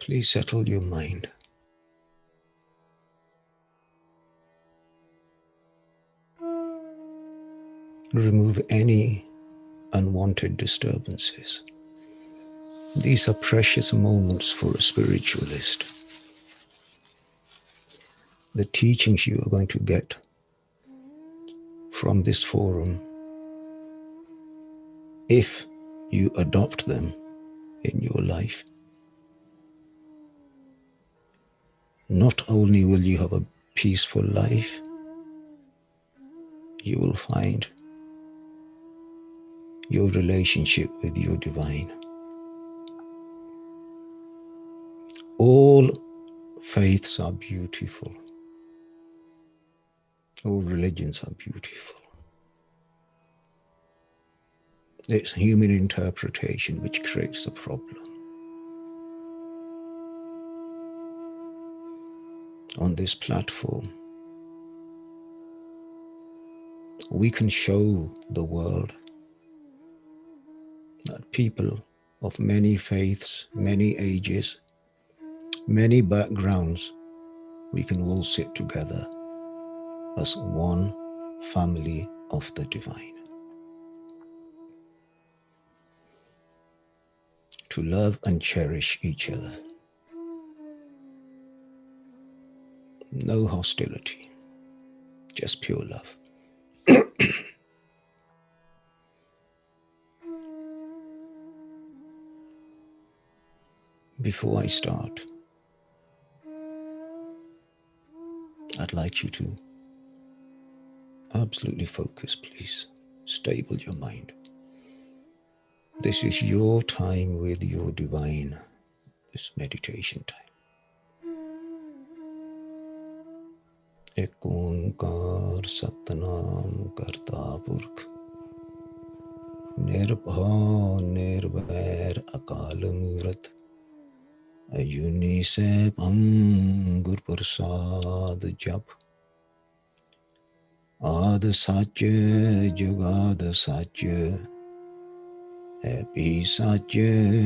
Please settle your mind. Remove any unwanted disturbances. These are precious moments for a spiritualist. The teachings you are going to get from this forum, if you adopt them in your life, not only will you have a peaceful life, you will find your relationship with your divine. All faiths are beautiful. All religions are beautiful. It's human interpretation which creates the problem. On this platform, we can show the world that people of many faiths, many ages, many backgrounds, we can all sit together as one family of the divine. To love and cherish each other. No hostility, just pure love. Before I start, I'd like you to absolutely focus, please. Stable your mind. This is your time with your divine, this meditation time. Ek onkar satnam karta purkh, nirbhav nirvair akal murth, ajuni sebham gur prasad jap, ad sach jugad sach, bhi sach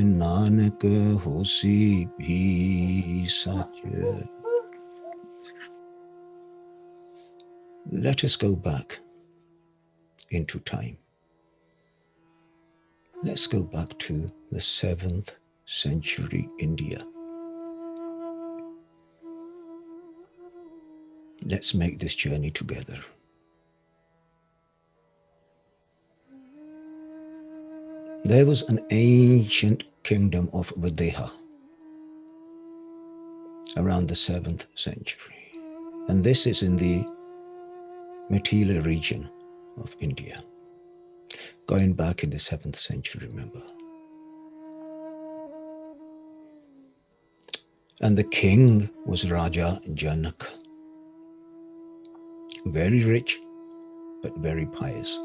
nanak hosi bhi sach. Let us go back into time. Let's go back to the 7th century India. Let's make this journey together. There was an ancient kingdom of Videha around the 7th century. And this is in the Mithila region of India, going back in the 7th century, remember. And the king was Raja Janak, very rich, but very pious.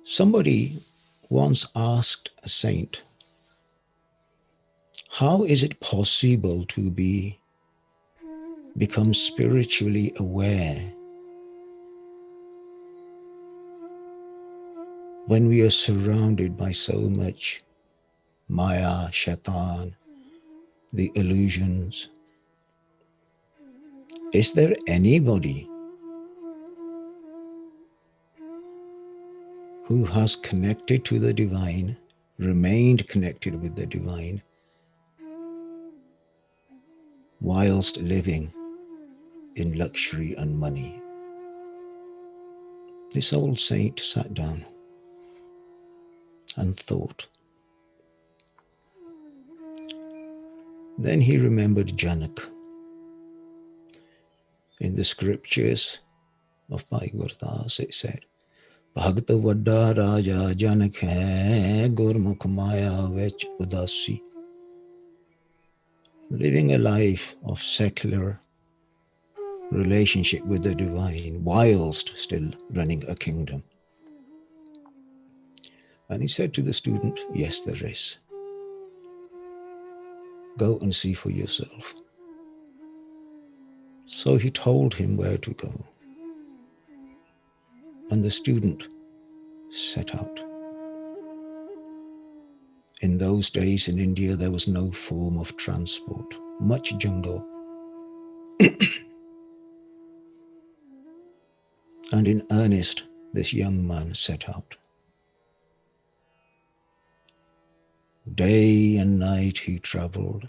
Somebody once asked a saint, how is it possible to become spiritually aware when we are surrounded by so much Maya, Shaitan, the illusions? Is there anybody who has connected to the divine, remained connected with the divine, whilst living in luxury and money? This old saint sat down and thought. Then he remembered Janak. In the scriptures of Bhai Gurdas, it said, Bhagt Vadda Raja Janak hai, Gurmukh Maya Vich Udasi. Living a life of secular relationship with the divine, whilst still running a kingdom. And he said to the student, yes, there is. Go and see for yourself. So he told him where to go. And the student set out. In those days in India, there was no form of transport, much jungle. And in earnest, this young man set out. Day and night he traveled.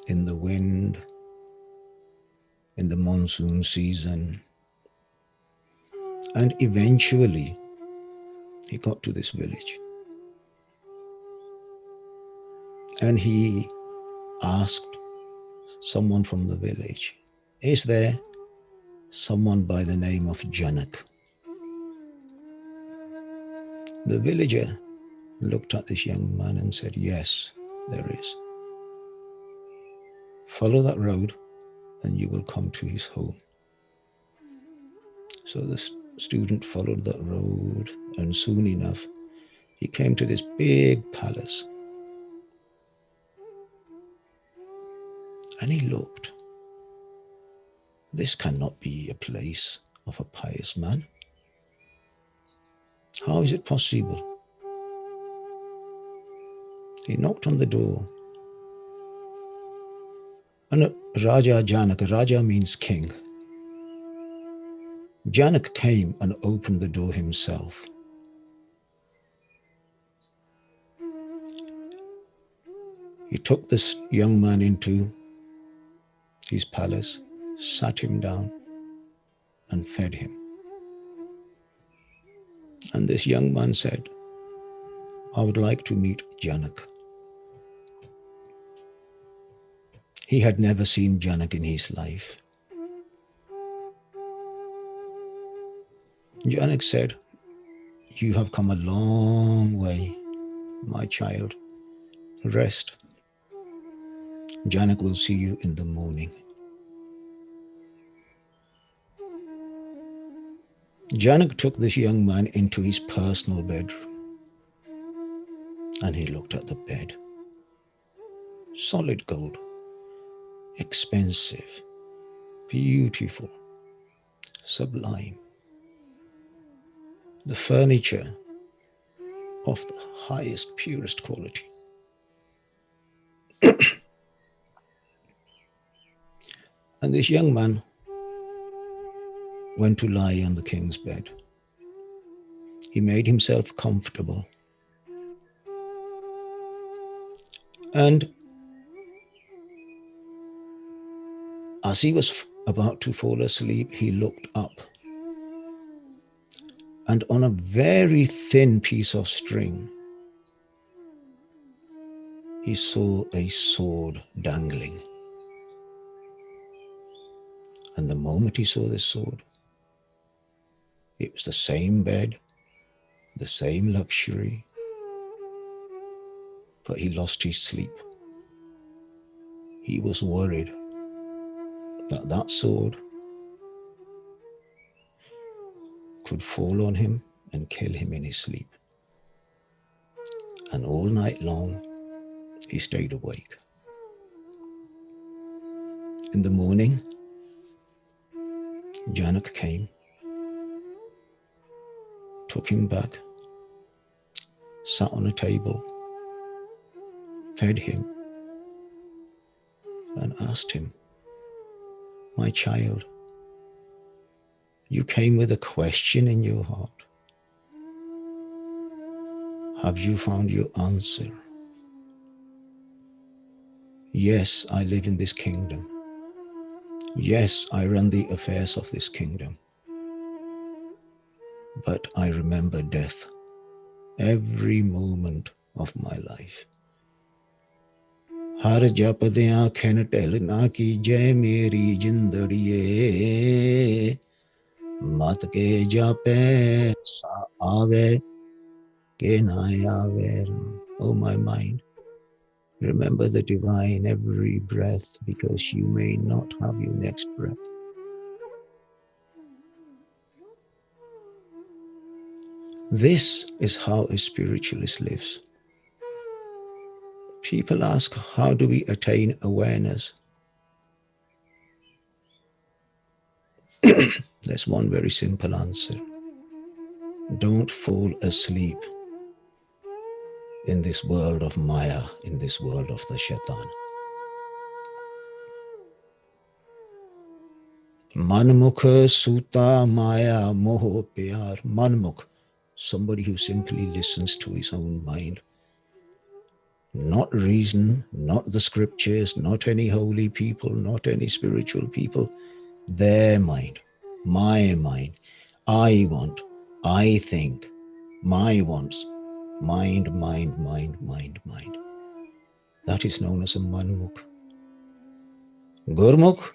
In the wind, in the monsoon season. And eventually, he got to this village. And he asked someone from the village, is there someone by the name of Janak? The villager looked at this young man and said, yes, there is. Follow that road and you will come to his home. So the student followed that road, and soon enough, he came to this big palace. And he looked. This cannot be a place of a pious man. How is it possible? He knocked on the door. And Raja Janak, Raja means king. Janak came and opened the door himself. He took this young man into his palace, sat him down, and fed him. And this young man said, I would like to meet Janak. He had never seen Janak in his life. Janak said, you have come a long way, my child. Rest. Janak will see you in the morning. Janak took this young man into his personal bedroom, and he looked at the bed. Solid gold, expensive, beautiful, sublime. The furniture of the highest, purest quality. And this young man went to lie on the king's bed. He made himself comfortable. And as he was about to fall asleep, he looked up. And on a very thin piece of string, he saw a sword dangling. And the moment he saw this sword, it was the same bed, the same luxury, but he lost his sleep. He was worried that that sword could fall on him and kill him in his sleep. And all night long, he stayed awake. In the morning, Janak came, took him back, sat on a table, fed him, and asked him, my child, you came with a question in your heart. Have you found your answer? Yes, I live in this kingdom. Yes, I run the affairs of this kingdom. But I remember death every moment of my life. हर जपदे आँखें ढलना की जय मेरी जिंदड़िए मत के जापे सा आवे के ना आवे. Oh my mind, remember the divine every breath, because you may not have your next breath. This is how a spiritualist lives. People ask, how do we attain awareness? There's one very simple answer. Don't fall asleep in this world of Maya, in this world of the Shaitan. Manmukh Suta Maya Moho Pyar. Manmukh, somebody who simply listens to his own mind. Not reason, not the scriptures, not any holy people, not any spiritual people. Their mind, my mind. I want, I think, my wants. Mind, mind, mind, mind, mind. That is known as a Manmukh. Gurmukh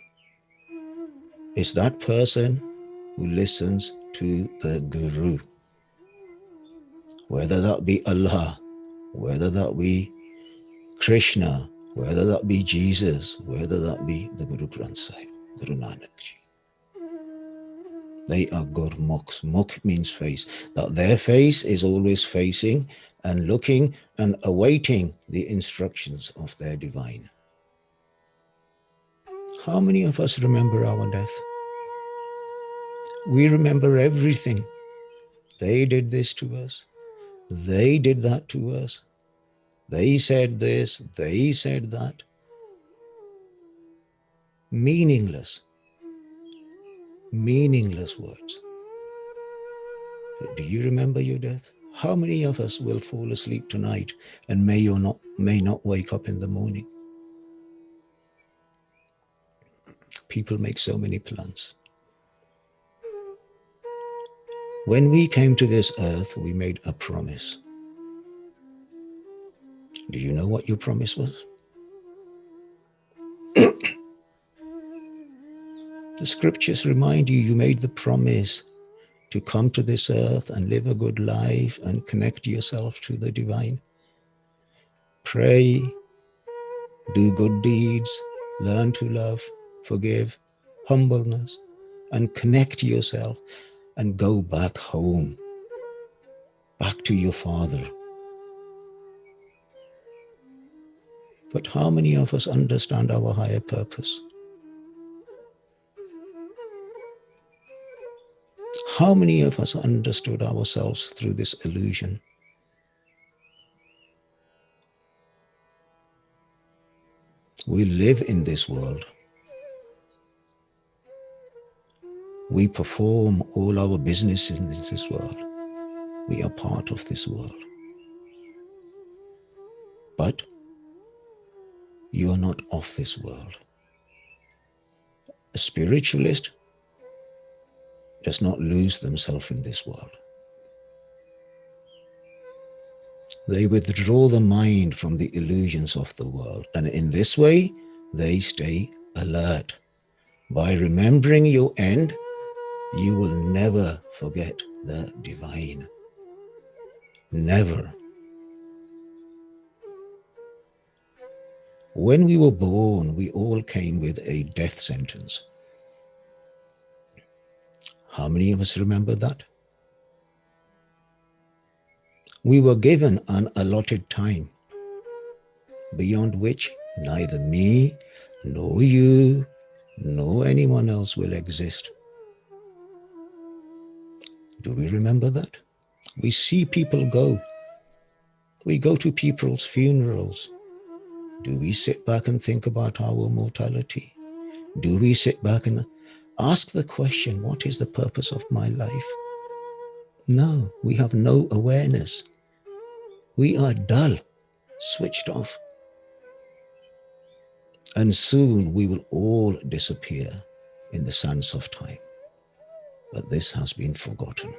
is that person who listens to the Guru. Whether that be Allah, whether that be Krishna, whether that be Jesus, whether that be the Guru Granth Sahib, Guru Nanak Ji. They are Gurmukhs. Mukh means face. That their face is always facing and looking and awaiting the instructions of their divine. How many of us remember our death? We remember everything. They did this to us. They did that to us. They said this. They said that. Meaningless. Meaningless words. But do you remember your death? How many of us will fall asleep tonight and may not wake up in the morning? People make so many plans. When we came to this earth, we made a promise. Do you know what your promise was? The scriptures remind you, you made the promise to come to this earth and live a good life and connect yourself to the divine. Pray, do good deeds, learn to love, forgive, humbleness, and connect yourself and go back home, back to your Father. But how many of us understand our higher purpose? How many of us understood ourselves through this illusion? We live in this world. We perform all our business in this world. We are part of this world. But you are not of this world. A spiritualist does not lose themselves in this world. They withdraw the mind from the illusions of the world, and in this way, they stay alert. By remembering your end, you will never forget the divine. Never. When we were born, we all came with a death sentence. How many of us remember that? We were given an allotted time, beyond which neither me, nor you, nor anyone else will exist. Do we remember that? We see people go. We go to people's funerals. Do we sit back and think about our mortality? Do we sit back and ask the question, what is the purpose of my life? No, we have no awareness. We are dull, switched off. And soon we will all disappear in the sands of time. But this has been forgotten.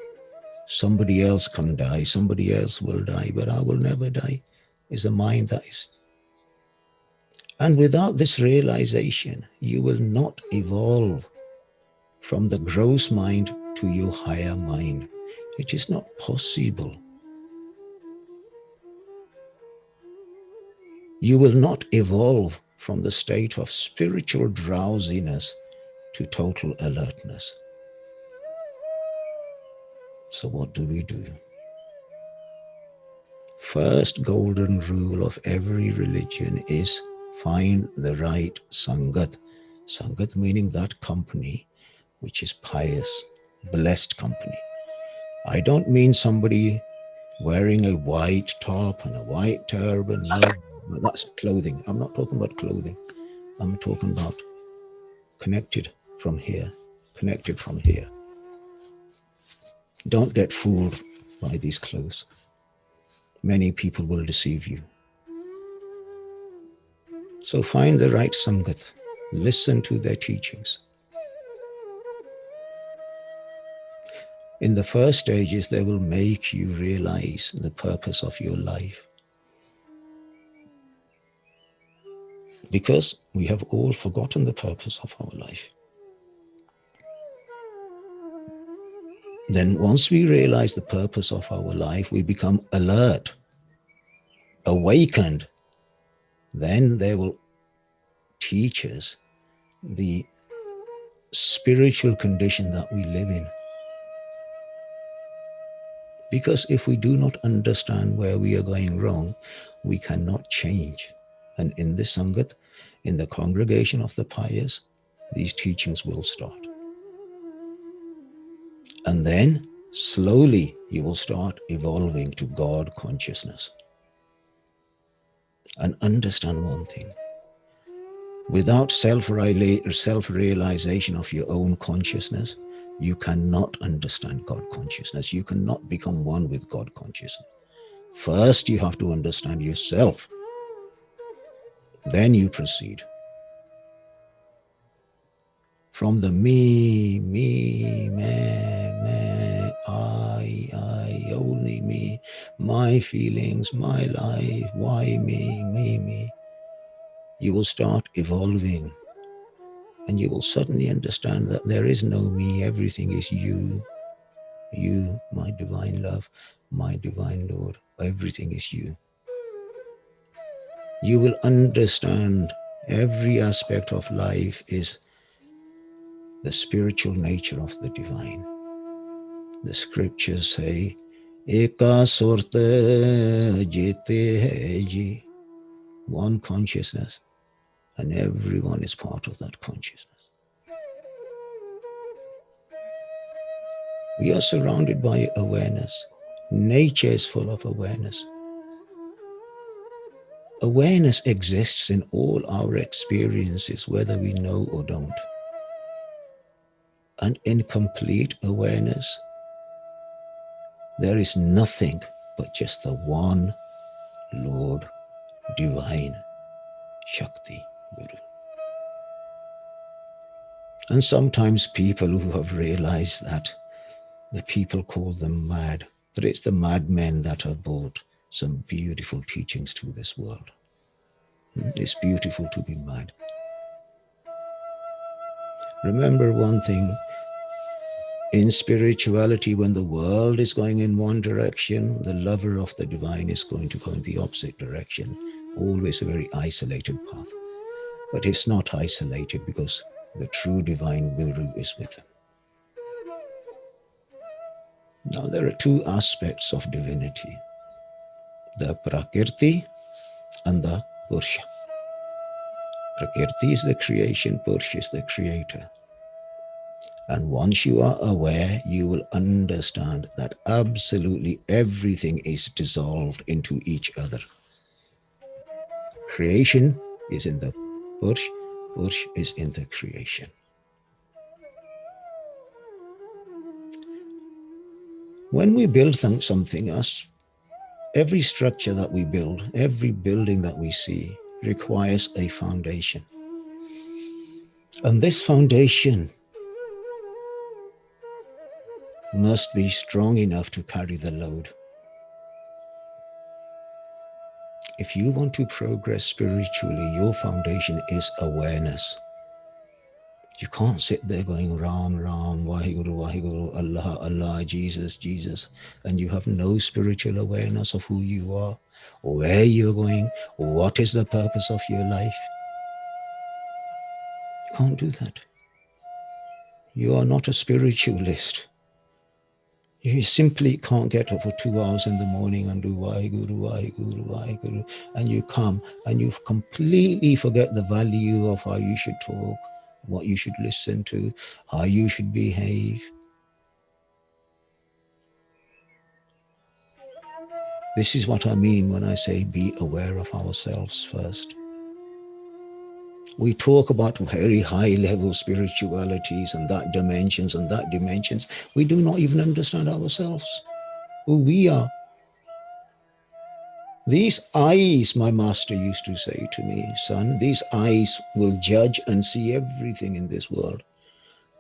Somebody else can die, somebody else will die, but I will never die, is a mind that is. And without this realization, you will not evolve from the gross mind to your higher mind. It is not possible. You will not evolve from the state of spiritual drowsiness to total alertness. So what do we do? First golden rule of every religion is find the right Sangat. Sangat meaning that company which is pious, blessed company. I don't mean somebody wearing a white top and a white turban. No, that's clothing. I'm not talking about clothing. I'm talking about connected from here. Connected from here. Don't get fooled by these clothes. Many people will deceive you. So find the right Sangat. Listen to their teachings. In the first stages, they will make you realize the purpose of your life. Because we have all forgotten the purpose of our life. Then once we realize the purpose of our life, we become alert, awakened. Then they will teach us the spiritual condition that we live in. Because if we do not understand where we are going wrong, we cannot change. And in the Sangat, in the congregation of the pious, these teachings will start. And then slowly you will start evolving to God consciousness. And understand one thing. Without self-realization of your own consciousness, you cannot understand God consciousness. You cannot become one with God consciousness. First, you have to understand yourself. Then you proceed. From the me, I, only me, my feelings, my life, why me. You will start evolving. And you will suddenly understand that there is no me, everything is you. You, my divine love, my divine Lord, everything is you. You will understand every aspect of life is the spiritual nature of the divine. The scriptures say, Eka surta jete hai ji, one consciousness, and everyone is part of that consciousness. We are surrounded by awareness. Nature is full of awareness. Awareness exists in all our experiences, whether we know or don't. And in complete awareness, there is nothing but just the one Lord, divine, Shakti, Guru. And sometimes people who have realized that, the people call them mad, but it's the madmen that have brought some beautiful teachings to this world. It's beautiful to be mad. Remember one thing, in spirituality, when the world is going in one direction, the lover of the divine is going to go in the opposite direction. Always a very isolated path. But it's not isolated because the true divine Guru is with them. Now there are two aspects of divinity, the Prakriti and the Purusha. Prakriti is the creation, Purusha is the creator. And once you are aware, you will understand that absolutely everything is dissolved into each other. Creation is in the Purusha, Purusha is in the creation. When we build something, every structure that we build, every building that we see requires a foundation. And this foundation must be strong enough to carry the load. If you want to progress spiritually, your foundation is awareness. You can't sit there going Ram, Ram, Waheguru, Waheguru, Allah, Allah, Jesus, Jesus, and you have no spiritual awareness of who you are, or where you're going, or what is the purpose of your life. You can't do that. You are not a spiritualist. You simply can't get up for 2 hours in the morning and do Waheguru, Waheguru, Waheguru, and you come and you completely forget the value of how you should talk, what you should listen to, how you should behave. This is what I mean when I say be aware of ourselves first. We talk about very high level spiritualities and that dimensions and that dimensions. We do not even understand ourselves, who we are. These eyes, my master used to say to me, son, these eyes will judge and see everything in this world.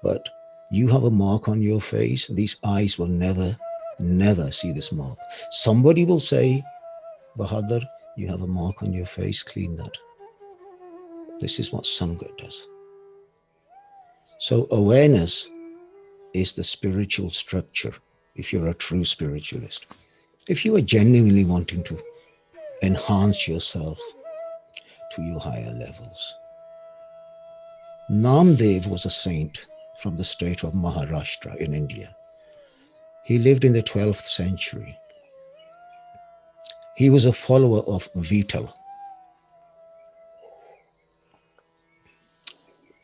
But you have a mark on your face. These eyes will never, never see this mark. Somebody will say, Bahadur, you have a mark on your face, clean that. This is what Sangat does. So awareness is the spiritual structure if you're a true spiritualist. If you are genuinely wanting to enhance yourself to your higher levels. Namdev was a saint from the state of Maharashtra in India. He lived in the 12th century. He was a follower of Vital.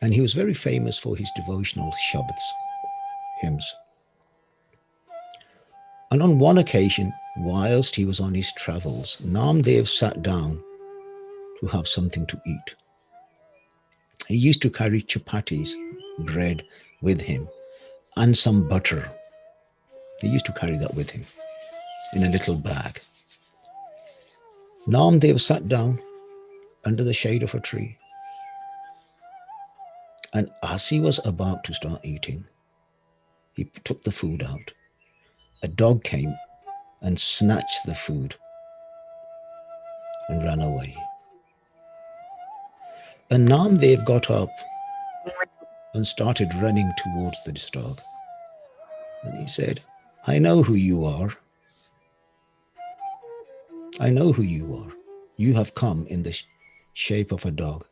And he was very famous for his devotional shabds, hymns. And on one occasion, whilst he was on his travels, Namdev sat down to have something to eat. He used to carry chapatis, bread, with him, and some butter. He used to carry that with him in a little bag. Namdev sat down under the shade of a tree. And as he was about to start eating, he took the food out. A dog came and snatched the food and ran away. And Namdev got up and started running towards this dog. And he said, I know who you are. I know who you are. You have come in the shape of a dog.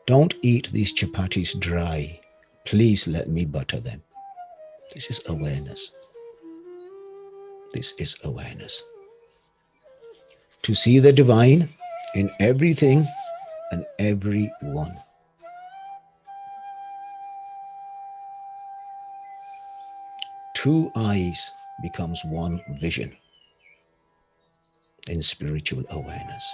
Don't eat these chapatis dry. Please let me butter them. This is awareness. This is awareness. To see the divine in everything and everyone. Two eyes becomes one vision in spiritual awareness.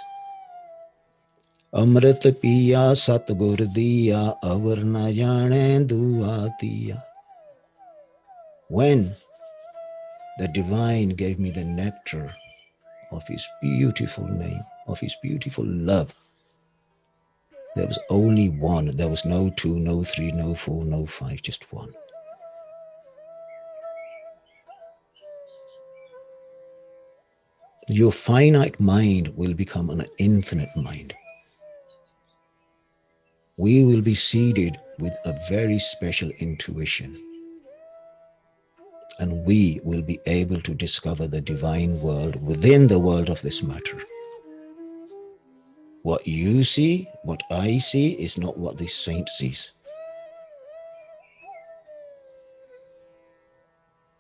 Amrit piya satgur diya avar na jane duatiya. When the divine gave me the nectar of his beautiful name, of his beautiful love, there was only one. There was no two, no three, no four, no five, just one. Your finite mind will become an infinite mind. We will be seeded with a very special intuition. And we will be able to discover the divine world within the world of this matter. What you see, what I see, is not what this saint sees.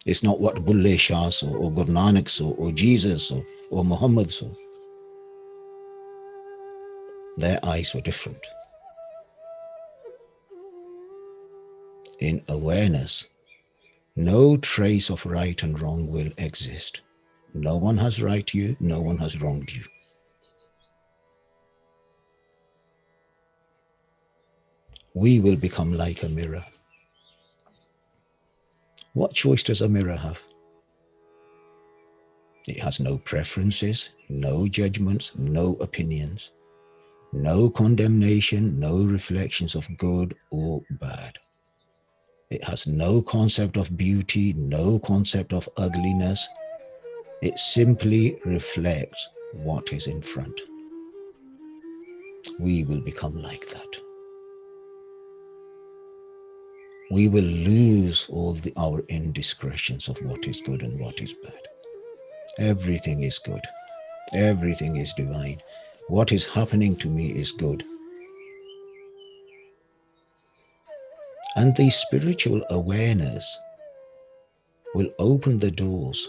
It's not what Bulle Shah saw, or Guru Nanak saw, or Jesus saw, or Muhammad saw. Their eyes were different. In awareness, no trace of right and wrong will exist. No one has right you, no one has wronged you. We will become like a mirror. What choice does a mirror have? It has no preferences, no judgments, no opinions, no condemnation, no reflections of good or bad. It has no concept of beauty, no concept of ugliness. It simply reflects what is in front. We will become like that. We will lose all our indiscretions of what is good and what is bad. Everything is good. Everything is divine. What is happening to me is good. And the spiritual awareness will open the doors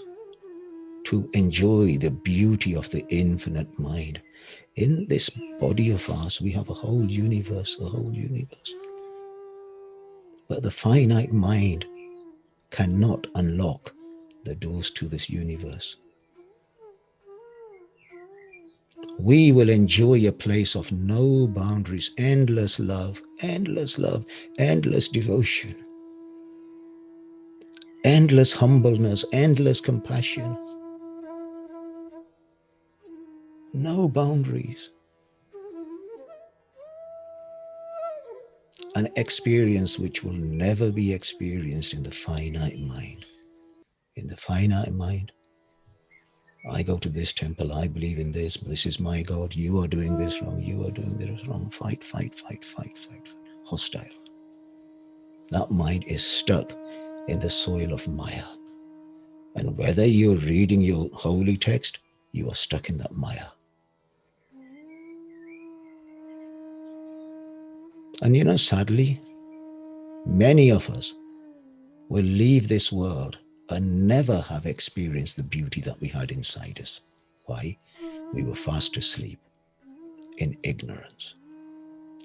to enjoy the beauty of the infinite mind. In this body of ours, we have a whole universe, a whole universe. But the finite mind cannot unlock the doors to this universe. we will enjoy a place of no boundaries, endless love, endless love, endless devotion, endless humbleness, endless compassion, no boundaries. An experience which will never be experienced in the finite mind. In the finite mind, I go to this temple, I believe in this is my God, you are doing this wrong, you are doing this wrong, fight, fight, fight, fight, fight, fight. Hostile. That mind is stuck in the soil of Maya. And whether you're reading your holy text, you are stuck in that Maya. And sadly, many of us will leave this world and never have experienced the beauty that we had inside us. Why? We were fast asleep in ignorance.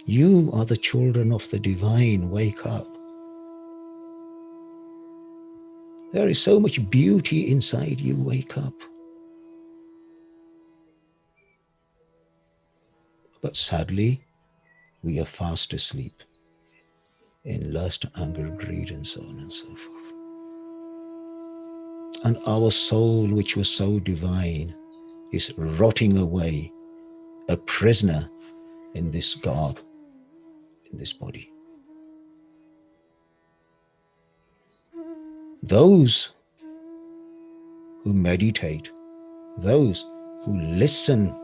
You are the children of the divine. Wake up. There is so much beauty inside you. Wake up. But sadly, we are fast asleep in lust, anger, greed, and so on and so forth. And our soul, which was so divine, is rotting away, a prisoner in this garb, in this body. Those who meditate, those who listen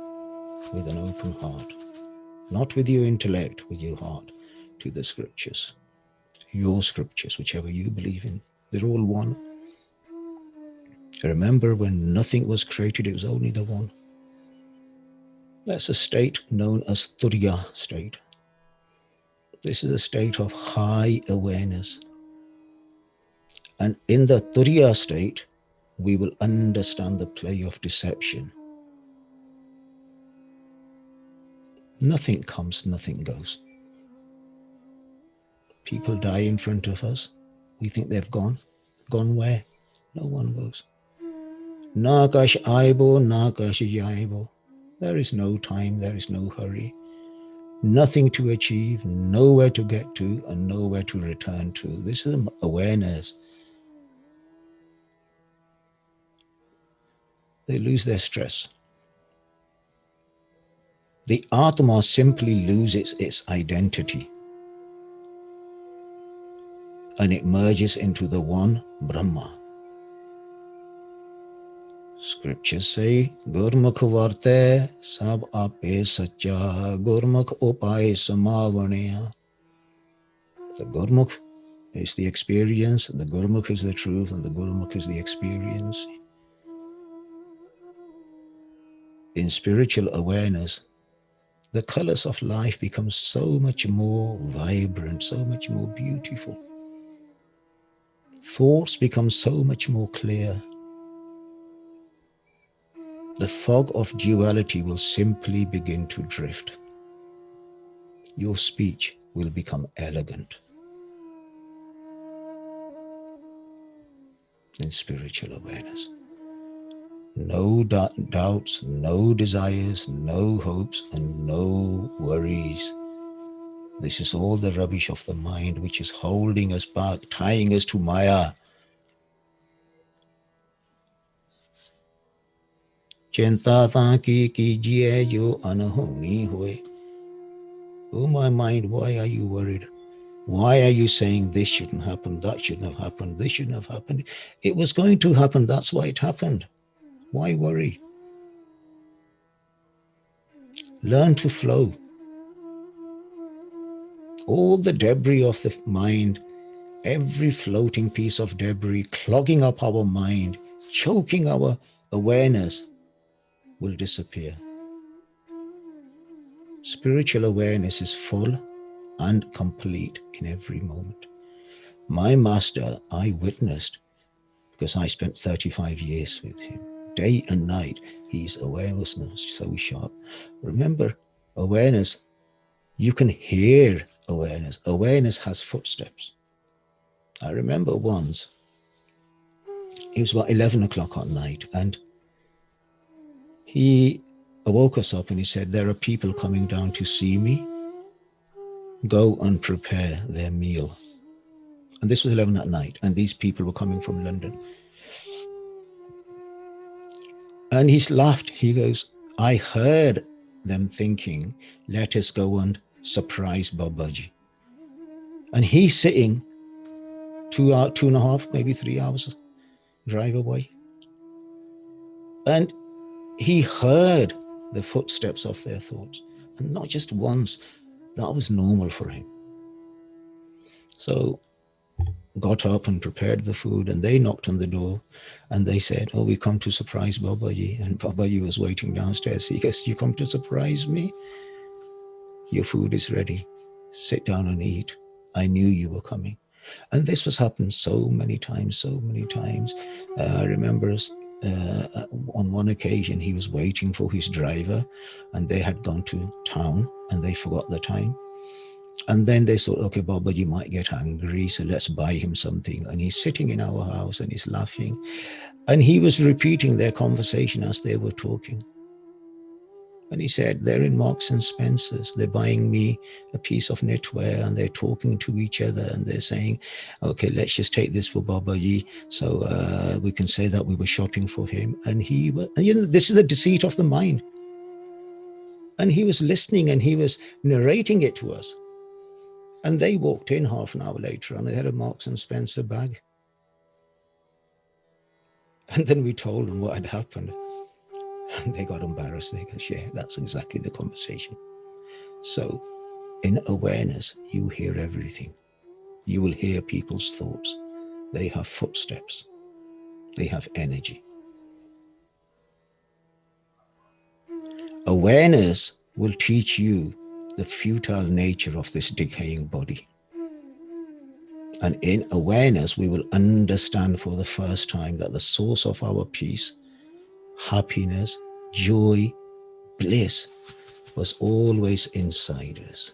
with an open heart, not with your intellect, with your heart, to the scriptures, your scriptures, whichever you believe in, they're all one. Remember, when nothing was created, it was only the one. That's a state known as Turiya state. This is a state of high awareness. And in the Turiya state, we will understand the play of deception. Nothing comes, nothing goes. People die in front of us. We think they've gone. Gone where? No one goes. Nakash aibo, nakash jaibo. There is no time, there is no hurry. Nothing to achieve, nowhere to get to, and nowhere to return to. This is awareness. They lose their stress. The Atma simply loses its identity and it merges into the one Brahma. Scriptures say, Gurmukh varte sab ape sacha, Gurmukh upaye samavanaya. The Gurmukh is the experience, the Gurmukh is the truth, and the Gurmukh is the experience. In spiritual awareness, the colors of life become so much more vibrant, so much more beautiful. Thoughts become so much more clear. The fog of duality will simply begin to drift. Your speech will become elegant in spiritual awareness. No doubts, no desires, no hopes, and no worries. This is all the rubbish of the mind which is holding us back, tying us to Maya. Chinta ki kijiye jo anahoni hoye. Oh my mind, why are you worried? Why are you saying this shouldn't happen, that shouldn't have happened, this shouldn't have happened? It was going to happen, that's why it happened. Why worry? Learn to flow. All the debris of the mind, every floating piece of debris clogging up our mind, choking our awareness, will disappear. Spiritual awareness is full and complete in every moment. My master, I witnessed, because I spent 35 years with him. Day and night, his awareness was so sharp. Remember, awareness, you can hear awareness. Awareness has footsteps. I remember once, it was about 11 o'clock at night, and he woke us up and he said, there are people coming down to see me. Go and prepare their meal. And this was 11 at night, and these people were coming from London. And he laughed. He goes, I heard them thinking, let us go and surprise Babaji. And he's sitting 2.5, maybe 3 hours drive away. And he heard the footsteps of their thoughts. And not just once, that was normal for him. So got up and prepared the food, and they knocked on the door and they said, oh, we come to surprise Babaji. And Babaji was waiting downstairs. He goes, you come to surprise me? Your food is ready. Sit down and eat. I knew you were coming. And this was happened so many times. I remember on one occasion, he was waiting for his driver and they had gone to town and they forgot the time. And then they thought, okay, Babaji might get angry, so let's buy him something. And he's sitting in our house and he's laughing. And he was repeating their conversation as they were talking. And he said, they're in Marks and Spencer's. They're buying me a piece of knitwear and they're talking to each other and they're saying, okay, let's just take this for Babaji so we can say that we were shopping for him. And this is the deceit of the mind. And he was listening and he was narrating it to us. And they walked in half an hour later and they had a Marks and Spencer bag. And then we told them what had happened. And they got embarrassed. They go, yeah, that's exactly the conversation. So in awareness, you hear everything. You will hear people's thoughts. They have footsteps. They have energy. Awareness will teach you the futile nature of this decaying body. And in awareness, we will understand for the first time that the source of our peace, happiness, joy, bliss was always inside us.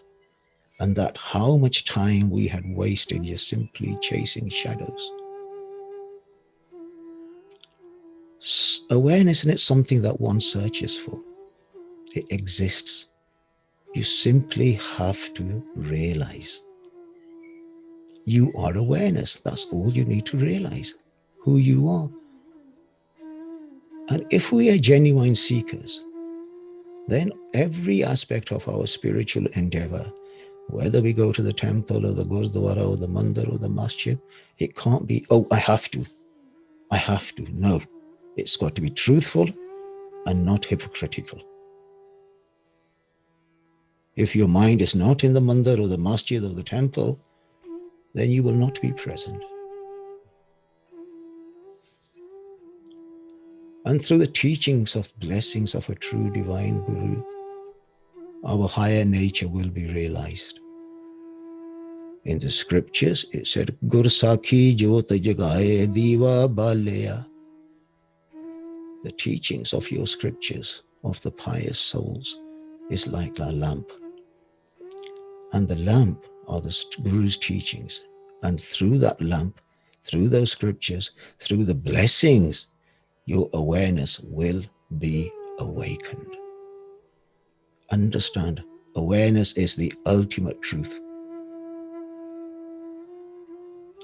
And that how much time we had wasted just simply chasing shadows. Awareness isn't something that one searches for. It exists. You simply have to realize. You are awareness. That's all you need to realize, who you are. And if we are genuine seekers, then every aspect of our spiritual endeavor, whether we go to the temple or the Gurdwara or the Mandir or the Masjid, it can't be, oh, I have to. No, it's got to be truthful and not hypocritical. If your mind is not in the Mandir or the Masjid or the temple, then you will not be present. And through the teachings of blessings of a true divine Guru, our higher nature will be realized. In the scriptures, it said, Gur Sakhi Jyot Jagaye Diva Baleya. The teachings of your scriptures, of the pious souls, is like a lamp. And the lamp are the Guru's teachings. And through that lamp, through those scriptures, through the blessings, your awareness will be awakened. Understand, awareness is the ultimate truth.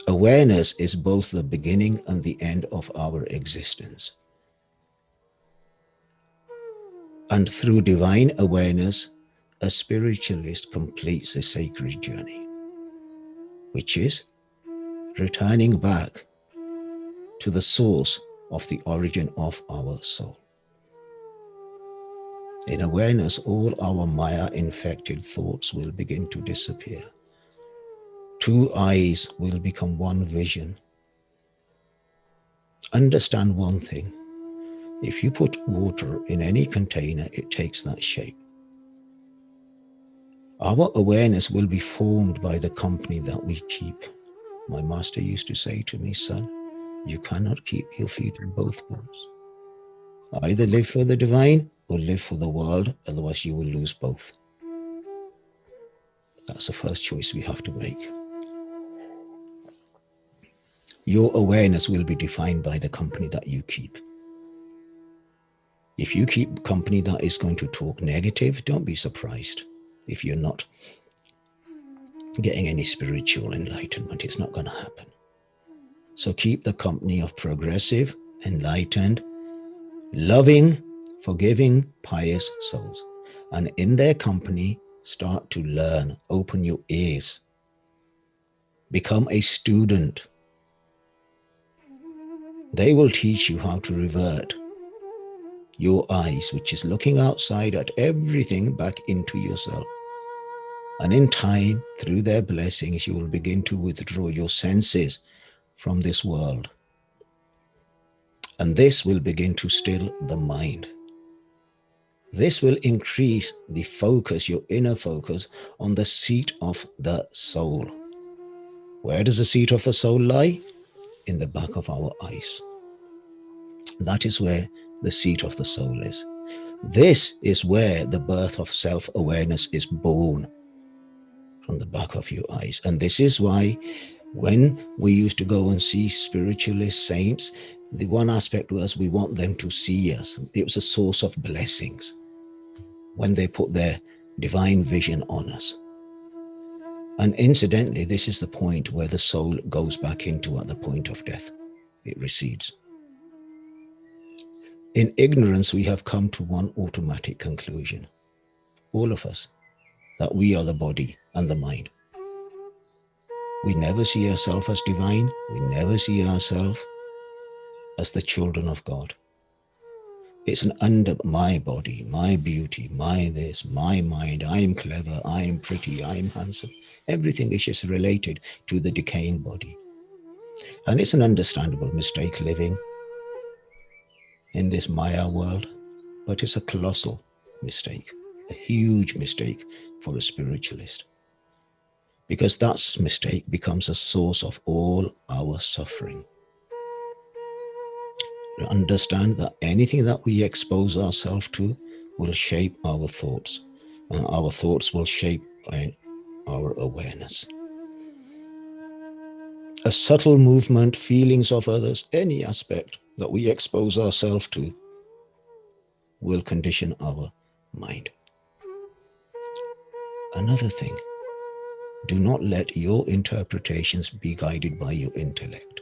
Awareness is both the beginning and the end of our existence. And through divine awareness, a spiritualist completes the sacred journey, which is returning back to the source of the origin of our soul. In awareness, all our Maya-infected thoughts will begin to disappear. Two eyes will become one vision. Understand one thing. If you put water in any container, it takes that shape. Our awareness will be formed by the company that we keep. My master used to say to me, son, you cannot keep your feet in both bowls. Either live for the divine or live for the world, otherwise you will lose both. That's the first choice we have to make. Your awareness will be defined by the company that you keep. If you keep company that is going to talk negative, don't be surprised if you're not getting any spiritual enlightenment. It's not going to happen. So keep the company of progressive, enlightened, loving, forgiving, pious souls. And in their company, start to learn, open your ears, become a student. They will teach you how to revert your eyes, which is looking outside at everything, back into yourself. And in time, through their blessings, you will begin to withdraw your senses from this world. And this will begin to still the mind. This will increase the focus, your inner focus, on the seat of the soul. Where does the seat of the soul lie? In the back of our eyes. That is where the seat of the soul is. This is where the birth of self-awareness is born, from the back of your eyes. And this is why when we used to go and see spiritualist saints, the one aspect was we want them to see us. It was a source of blessings when they put their divine vision on us. And incidentally, this is the point where the soul goes back into at the point of death. It recedes. In ignorance, we have come to one automatic conclusion, all of us, that we are the body and the mind. We never see ourselves as divine. We never see ourselves as the children of God. It's an under my body, my beauty, my this, my mind. I am clever, I am pretty, I am handsome. Everything is just related to the decaying body. And it's an understandable mistake living in this Maya world, but it's a colossal mistake, a huge mistake for a spiritualist. Because that mistake becomes a source of all our suffering. Understand that anything that we expose ourselves to will shape our thoughts, and our thoughts will shape our awareness. A subtle movement, feelings of others, any aspect that we expose ourselves to will condition our mind. Another thing, do not let your interpretations be guided by your intellect.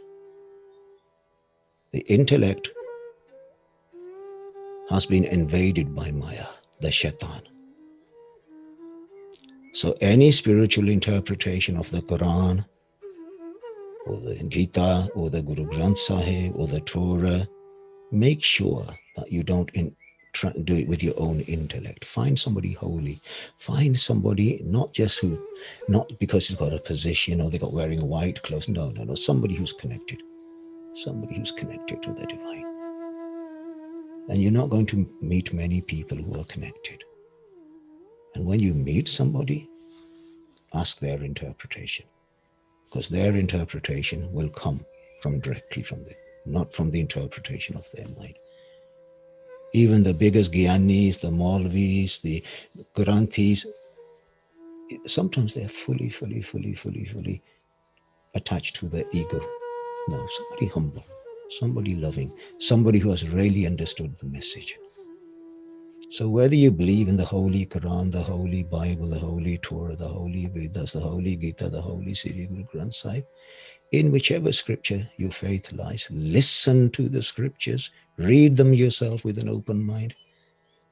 The intellect has been invaded by Maya, the Shaitan. So any spiritual interpretation of the Quran, or the Gita, or the Guru Granth Sahib, or the Torah, make sure that you don't do it with your own intellect. Find somebody holy. Find somebody not because he's got a position or they got wearing white clothes. No. Somebody who's connected. Somebody who's connected to the divine. And you're not going to meet many people who are connected. And when you meet somebody, ask their interpretation, because their interpretation will come directly from them, not from the interpretation of their mind. Even the biggest Gyanis, the Maulvis, the Granthis, sometimes they're fully attached to their ego. No, somebody humble, somebody loving, somebody who has really understood the message. So whether you believe in the Holy Quran, the Holy Bible, the Holy Torah, the Holy Vedas, the Holy Gita, the Holy Sri Guru Granth Sahib, in whichever scripture your faith lies, listen to the scriptures, read them yourself with an open mind,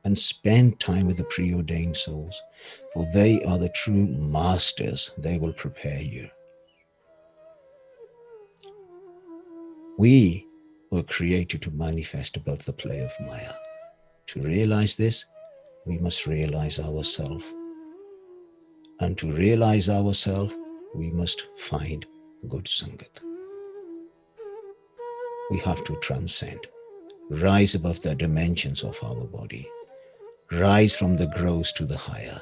and spend time with the preordained souls, for they are the true masters. They will prepare you. We were created to manifest above the play of Maya. To realize this, we must realize ourselves. And to realize ourselves, we must find good Sangat. We have to transcend, rise above the dimensions of our body, rise from the gross to the higher,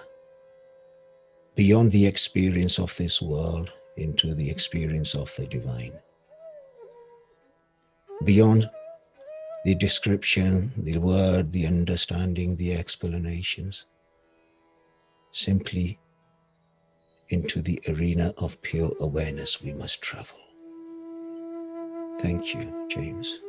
beyond the experience of this world into the experience of the divine, beyond the description, the word, the understanding, the explanations, simply into the arena of pure awareness we must travel. Thank you, James.